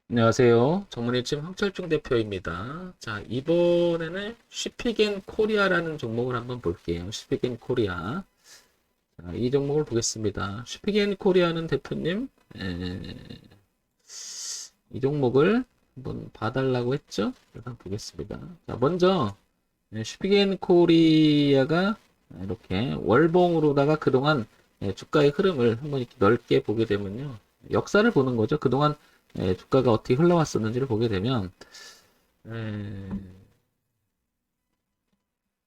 안녕하세요. 전문일침 황철중 대표입니다. 자, 이번에는 쉬피겐 코리아라는 종목을 한번 볼게요. 쉬피겐 코리아. 자, 이 종목을 보겠습니다. 쉬피겐 코리아는 대표님, 이 종목을 한번 봐달라고 했죠? 일단 보겠습니다. 자, 먼저, 쉬피겐 코리아가 이렇게 월봉으로다가 그동안 주가의 흐름을 한번 이렇게 넓게 보게 되면요. 역사를 보는 거죠. 그동안 주가가 어떻게 흘러왔었는지를 보게 되면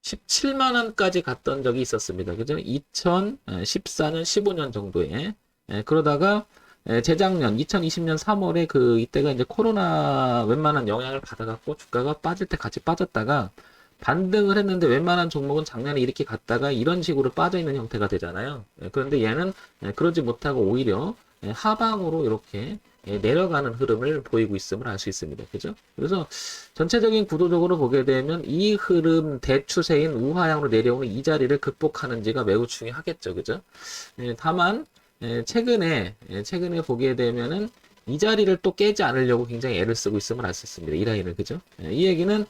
17만 원까지 갔던 적이 있었습니다. 그죠? 2014년, 15년 정도에 그러다가 재작년 2020년 3월에 이때가 이제 코로나 웬만한 영향을 받아갖고 주가가 빠질 때 같이 빠졌다가 반등을 했는데 웬만한 종목은 작년에 이렇게 갔다가 이런 식으로 빠져 있는 형태가 되잖아요. 그런데 얘는 그러지 못하고 오히려 하방으로 이렇게 내려가는 흐름을 보이고 있음을 알 수 있습니다. 그죠? 그래서 전체적인 구도적으로 보게 되면 이 흐름 대추세인 우하향으로 내려오는 이 자리를 극복하는지가 매우 중요하겠죠. 그죠? 다만 최근에 보게 되면은 이 자리를 또 깨지 않으려고 굉장히 애를 쓰고 있음을 알 수 있습니다. 이 라인을. 그죠? 이 얘기는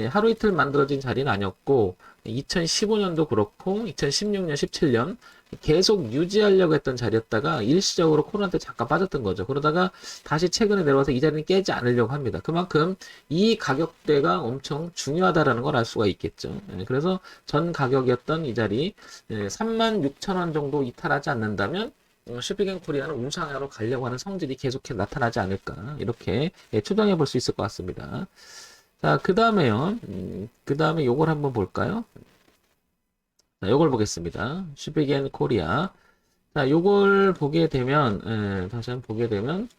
하루 이틀 만들어진 자리는 아니었고 2015년도 그렇고 2016년, 17년 계속 유지하려고 했던 자리였다가 일시적으로 코로나 때 잠깐 빠졌던 거죠. 그러다가 다시 최근에 내려와서 이 자리는 깨지 않으려고 합니다. 그만큼 이 가격대가 엄청 중요하다라는 걸 알 수가 있겠죠. 그래서 전 가격이었던 이 자리 36,000원 정도 이탈하지 않는다면 슈피겐 코리아는 우상향으로 가려고 하는 성질이 계속해서 나타나지 않을까 이렇게 추정해 볼 수 있을 것 같습니다. 자, 그 다음에요. 그 다음에 요걸 한번 볼까요? 자, 요걸 보겠습니다. 슈비겐 코리아. 자, 요걸 보게 되면, 다시 한번 보게 되면,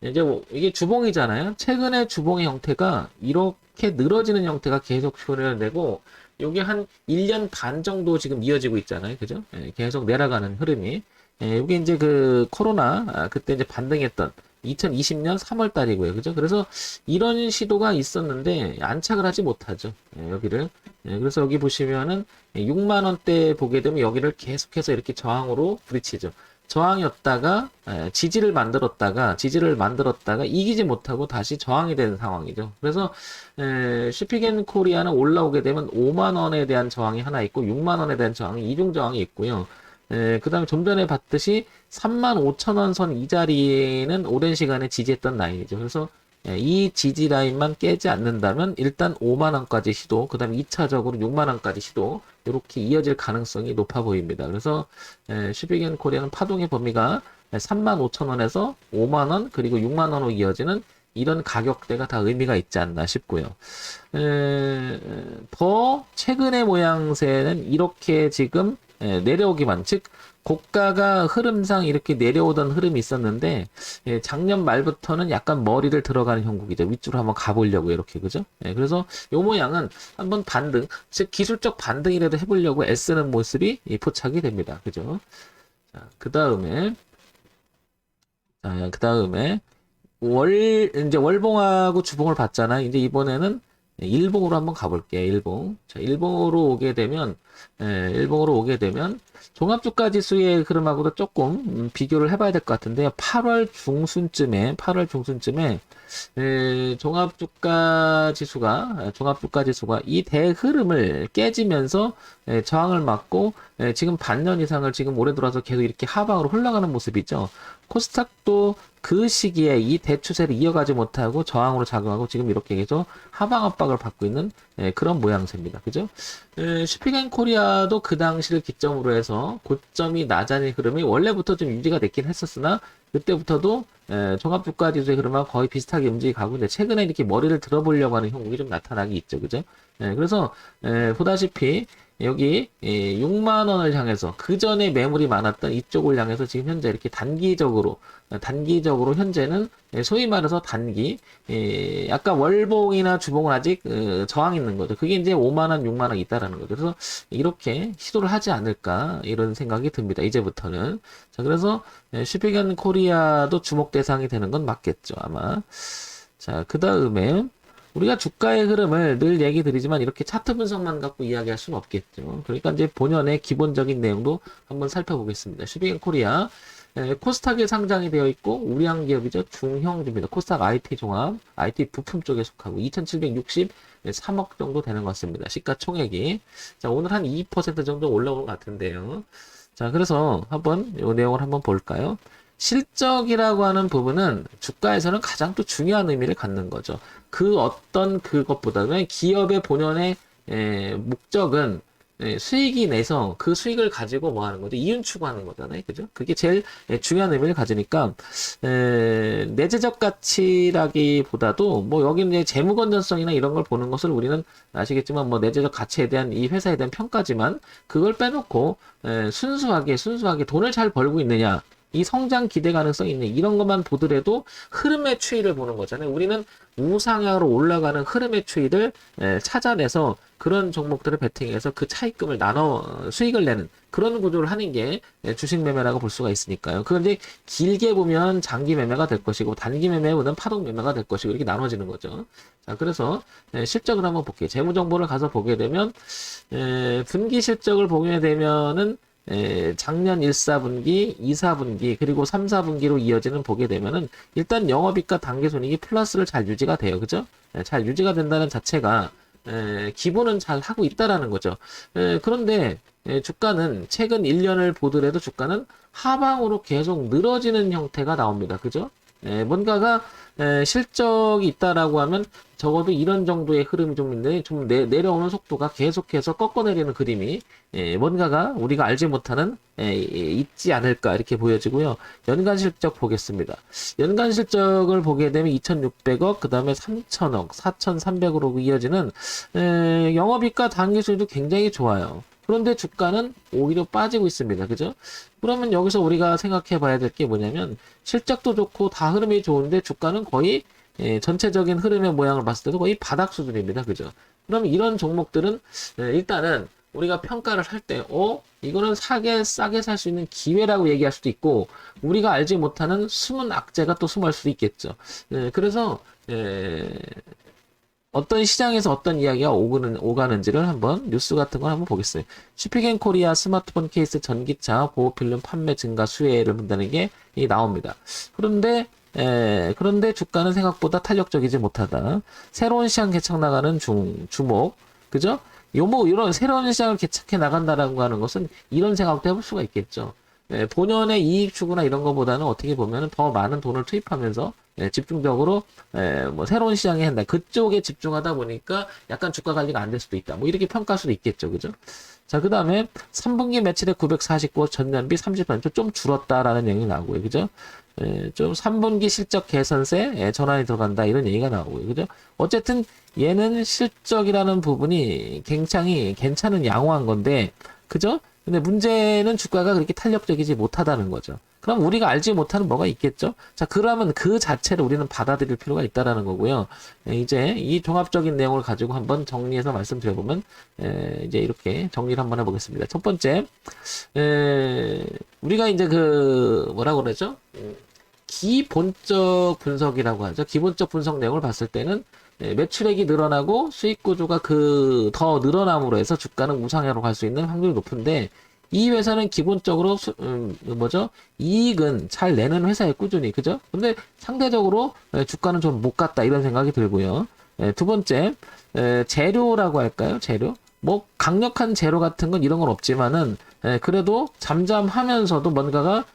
이제 이게 주봉이잖아요. 최근에 주봉의 형태가 이렇게 늘어지는 형태가 계속 표현되고, 요게 한 1년 반 정도 지금 이어지고 있잖아요. 그죠? 계속 내려가는 흐름이. 요게 이제 코로나, 그때 이제 반등했던 2020년 3월 달이고요. 그죠? 그래서 이런 시도가 있었는데 안착을 하지 못하죠. 여기를. 그래서 여기 보시면은 6만 원대 보게 되면 여기를 계속해서 이렇게 저항으로 부딪히죠. 저항이었다가 지지를 만들었다가 이기지 못하고 다시 저항이 되는 상황이죠. 그래서 슈피겐 코리아는 올라오게 되면 5만 원에 대한 저항이 하나 있고 6만 원에 대한 저항이 이중 저항이 있고요. 그 다음에 좀 전에 봤듯이 35,000원 선 이 자리는 오랜 시간에 지지했던 라인이죠. 그래서 이 지지 라인만 깨지 않는다면 일단 5만 원까지 시도, 그 다음에 2차적으로 6만 원까지 시도 이렇게 이어질 가능성이 높아 보입니다. 그래서 슈비겐 코리아는 파동의 범위가 35,000원에서 5만 원 그리고 6만 원으로 이어지는 이런 가격대가 다 의미가 있지 않나 싶고요. 더 최근의 모양새는 이렇게 지금 내려오기만, 즉 고가가 흐름상 이렇게 내려오던 흐름이 있었는데 작년 말부터는 약간 머리를 들어가는 형국이죠. 위쪽으로 한번 가보려고 이렇게. 그죠? 그래서 요 모양은 한번 반등, 즉 기술적 반등이라도 해보려고 애쓰는 모습이 포착이 됩니다. 그죠? 자, 그 다음에 이제 월봉하고 주봉을 봤잖아요. 이제 이번에는 일봉으로 한번 가볼게요. 일봉. 자, 일봉으로 오게 되면 종합주가 지수의 흐름하고도 조금 비교를 해봐야 될 것 같은데요. 8월 중순쯤에 종합주가 지수가 이 대흐름을 깨지면서 저항을 맞고 지금 반년 이상을 지금 올해 들어서 계속 이렇게 하방으로 흘러가는 모습이죠. 코스닥도 그 시기에 이 대추세를 이어가지 못하고 저항으로 작용하고 지금 이렇게 계속 하방 압박을 받고 있는 그런 모양새입니다. 그죠? 슈피겐 코리아도 그 당시를 기점으로 해서 고점이 낮아진 흐름이 원래부터 좀 유지가 됐긴 했었으나 그때부터도 종합주가지수의 흐름과 거의 비슷하게 움직이고 있는데 최근에 이렇게 머리를 들어보려고 하는 형국이 좀 나타나기 있죠. 그죠? 그래서 보다시피 여기 6만 원을 향해서 그 전에 매물이 많았던 이쪽을 향해서 지금 현재 이렇게 단기적으로 현재는 소위 말해서 아까 월봉이나 주봉은 아직 저항 있는 거죠. 그게 이제 5만 원, 6만 원 있다라는 거죠. 그래서 이렇게 시도를 하지 않을까 이런 생각이 듭니다. 이제부터는. 자, 그래서 슈피겐 코리아도 주목 대상이 되는 건 맞겠죠, 아마. 자, 그 다음에 우리가 주가의 흐름을 늘 얘기 드리지만 이렇게 차트 분석만 갖고 이야기할 수는 없겠죠. 그러니까 이제 본연의 기본적인 내용도 한번 살펴보겠습니다. 슈비겐 코리아. 코스닥에 상장이 되어 있고 우량 기업이죠. 중형주입니다. 코스닥 IT 종합, IT 부품 쪽에 속하고 2,763억 정도 되는 것 같습니다. 시가총액이. 자, 오늘 한 2% 정도 올라오는 것 같은데요. 자, 그래서 한번 이 내용을 한번 볼까요? 실적이라고 하는 부분은 주가에서는 가장 또 중요한 의미를 갖는 거죠. 그 어떤 그것보다는 기업의 본연의 목적은 수익이 내서 그 수익을 가지고 뭐 하는 거죠? 이윤 추구하는 거잖아요. 그죠? 그게 제일 중요한 의미를 가지니까, 내재적 가치라기보다도 뭐 여기는 이제 재무 건전성이나 이런 걸 보는 것을 우리는 아시겠지만 뭐 내재적 가치에 대한 이 회사에 대한 평가지만 그걸 빼놓고, 순수하게 돈을 잘 벌고 있느냐. 이 성장 기대 가능성이 있네. 이런 것만 보더라도 흐름의 추이를 보는 거잖아요. 우리는 우상향으로 올라가는 흐름의 추이를 찾아내서 그런 종목들을 베팅해서 그 차익금을 나눠 수익을 내는 그런 구조를 하는 게 주식 매매라고 볼 수가 있으니까요. 그건 이제 길게 보면 장기 매매가 될 것이고 단기 매매보다는 파동 매매가 될 것이고 이렇게 나눠지는 거죠. 자, 그래서 실적을 한번 볼게요. 재무 정보를 가서 보게 되면 분기 실적을 보게 되면은 작년 1, 4분기, 2, 4분기, 그리고 3, 4분기로 이어지는 보게 되면은 일단 영업이익과 당기순이익이 플러스를 잘 유지가 돼요. 그죠? 잘 유지가 된다는 자체가 기본은 잘 하고 있다라는 거죠. 그런데 주가는 최근 1년을 보더라도 주가는 하방으로 계속 늘어지는 형태가 나옵니다. 그죠? 뭔가가 실적이 있다라고 하면 적어도 이런 정도의 흐름이 좀 있는데 좀 내려오는 속도가 계속해서 꺾어내리는 그림이 뭔가가 우리가 알지 못하는 있지 않을까 이렇게 보여지고요. 연간 실적 보겠습니다. 연간 실적을 보게 되면 2,600억, 그 다음에 3,000억, 4,300으로 이어지는 영업이익과 당기수익도 굉장히 좋아요. 그런데 주가는 오히려 빠지고 있습니다. 그죠? 그러면 여기서 우리가 생각해 봐야 될 게 뭐냐면 실적도 좋고 다 흐름이 좋은데 주가는 거의 전체적인 흐름의 모양을 봤을 때도 거의 바닥 수준입니다. 그죠? 그럼 이런 종목들은 일단은 우리가 평가를 할 때 이거는 싸게 살 수 있는 기회라고 얘기할 수도 있고 우리가 알지 못하는 숨은 악재가 또 숨을 수도 있겠죠. 그래서 어떤 시장에서 어떤 이야기가 오가는지를 한번 뉴스 같은 걸 한번 보겠어요. 슈피겐 코리아 스마트폰 케이스 전기차 보호필름 판매 증가 수혜를 본다는 게 나옵니다. 그런데 주가는 생각보다 탄력적이지 못하다. 새로운 시장 개척 나가는 주목. 그죠? 이런 새로운 시장을 개척해 나간다라고 하는 것은 이런 생각도 해볼 수가 있겠죠. 본연의 이익 추구나 이런 것보다는 어떻게 보면 더 많은 돈을 투입하면서 집중적으로 뭐 새로운 시장에 한다. 그쪽에 집중하다 보니까 약간 주가 관리가 안 될 수도 있다. 뭐 이렇게 평가할 수도 있겠죠. 그죠? 자, 그 다음에 3분기 매출액 949억 전년비 30% 좀 줄었다라는 얘기 나오고요. 그죠? 좀 3분기 실적 개선세 전환이 들어간다 이런 얘기가 나오고요. 그죠? 어쨌든 얘는 실적이라는 부분이 굉장히 괜찮은 양호한 건데 그죠? 근데 문제는 주가가 그렇게 탄력적이지 못하다는 거죠. 그럼 우리가 알지 못하는 뭐가 있겠죠? 자, 그러면 그 자체를 우리는 받아들일 필요가 있다라는 거고요. 이제 이 종합적인 내용을 가지고 한번 정리해서 말씀드려보면, 이제 이렇게 정리를 한번 해보겠습니다. 첫 번째, 우리가 이제 뭐라고 그러죠? 기본적 분석이라고 하죠. 기본적 분석 내용을 봤을 때는 매출액이 늘어나고 수익 구조가 더 늘어남으로 해서 주가는 우상향으로 갈 수 있는 확률이 높은데 이 회사는 기본적으로 이익은 잘 내는 회사에 꾸준히 그죠? 근데 상대적으로 주가는 좀 못 갔다 이런 생각이 들고요. 두 번째 재료라고 할까요? 재료? 뭐 강력한 재료 같은 건 이런 건 없지만은 그래도 잠잠하면서도 뭔가가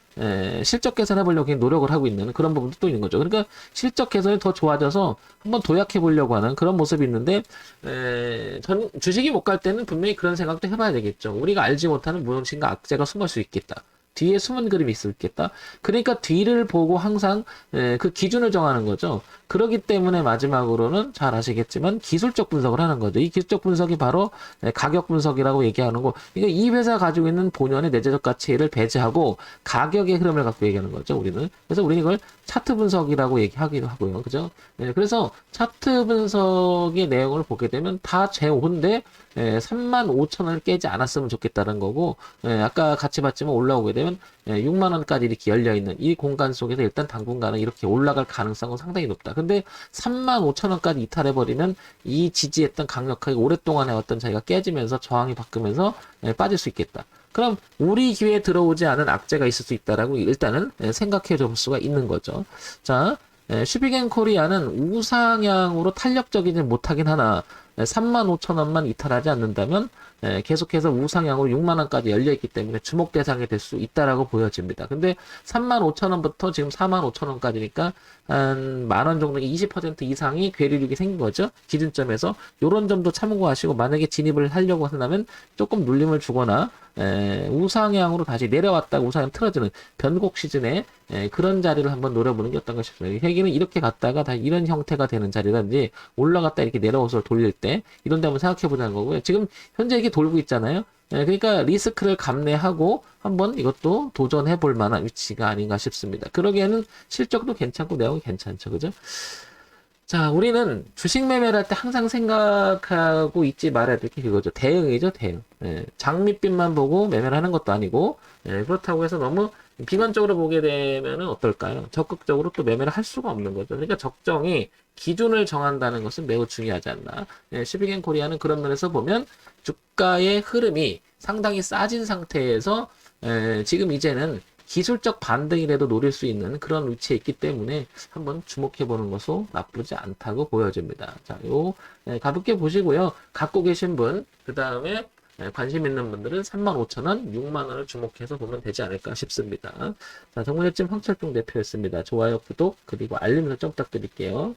실적 개선해 보려고 노력을 하고 있는 그런 부분도 또 있는 거죠. 그러니까 실적 개선이 더 좋아져서 한번 도약해 보려고 하는 그런 모습이 있는데 주식이 못 갈 때는 분명히 그런 생각도 해봐야 되겠죠. 우리가 알지 못하는 무엇인가 악재가 숨을 수 있겠다. 뒤에 숨은 그림이 있겠다. 그러니까 뒤를 보고 항상 그 기준을 정하는 거죠. 그렇기 때문에 마지막으로는 잘 아시겠지만 기술적 분석을 하는 거죠. 이 기술적 분석이 바로 가격 분석이라고 얘기하는 거. 그러니까 이 회사가 가지고 있는 본연의 내재적 가치를 배제하고 가격의 흐름을 갖고 얘기하는 거죠. 우리는. 그래서 우리는 이걸 차트 분석이라고 얘기하기도 하고요. 그죠? 그래서 차트 분석의 내용을 보게 되면 다 제5인데 35,000원을 깨지 않았으면 좋겠다는 거고 아까 같이 봤지만 올라오게 되면 6만 원까지 이렇게 열려있는 이 공간 속에서 일단 당분간은 이렇게 올라갈 가능성은 상당히 높다. 근데 35,000원까지 이탈해버리면 이 지지했던 강력하게 오랫동안 해왔던 자리가 깨지면서 저항이 바뀌면서 빠질 수 있겠다. 그럼 우리 기회에 들어오지 않은 악재가 있을 수 있다라고 일단은 생각해 볼 수가 있는 거죠. 자, 슈비겐 코리아는 우상향으로 탄력적이지 못하긴 하나 35,000원만 이탈하지 않는다면 계속해서 우상향으로 6만원까지 열려있기 때문에 주목 대상이 될 수 있다라고 보여집니다. 근데 35,000원부터 지금 45,000원까지니까 한 만원 정도 20% 이상이 괴리력이 생긴 거죠. 기준점에서 요런 점도 참고하시고 만약에 진입을 하려고 한다면 조금 눌림을 주거나 우상향으로 다시 내려왔다가 우상향 틀어지는 변곡 시즌에 그런 자리를 한번 노려보는 게 어떤가 싶습니다. 회기는 이렇게 갔다가 다 이런 형태가 되는 자리라든지 올라갔다 이렇게 내려오서 돌릴 때 이런 데 한번 생각해 보자는 거고요. 지금 현재 이게 돌고 있잖아요. 그러니까 리스크를 감내하고 한번 이것도 도전해 볼 만한 위치가 아닌가 싶습니다. 그러기에는 실적도 괜찮고 내용이 괜찮죠. 그죠? 자, 우리는 주식 매매를 할 때 항상 생각하고 있지 말아야 될 게 그거죠. 대응이죠, 대응. 장밋빛만 보고 매매를 하는 것도 아니고, 그렇다고 해서 너무 비관적으로 보게 되면은 어떨까요? 적극적으로 또 매매를 할 수가 없는 거죠. 그러니까 적정히 기준을 정한다는 것은 매우 중요하지 않나. 슈비겐 코리아는 그런 면에서 보면 주가의 흐름이 상당히 싸진 상태에서 지금 이제는 기술적 반등이라도 노릴 수 있는 그런 위치에 있기 때문에 한번 주목해 보는 것도 나쁘지 않다고 보여집니다. 자, 가볍게 보시고요. 갖고 계신 분, 그 다음에 관심 있는 분들은 35,000원, 6만원을 주목해서 보면 되지 않을까 싶습니다. 자, 정문협진 황철중 대표였습니다. 좋아요, 구독, 그리고 알림 설정 부탁드릴게요.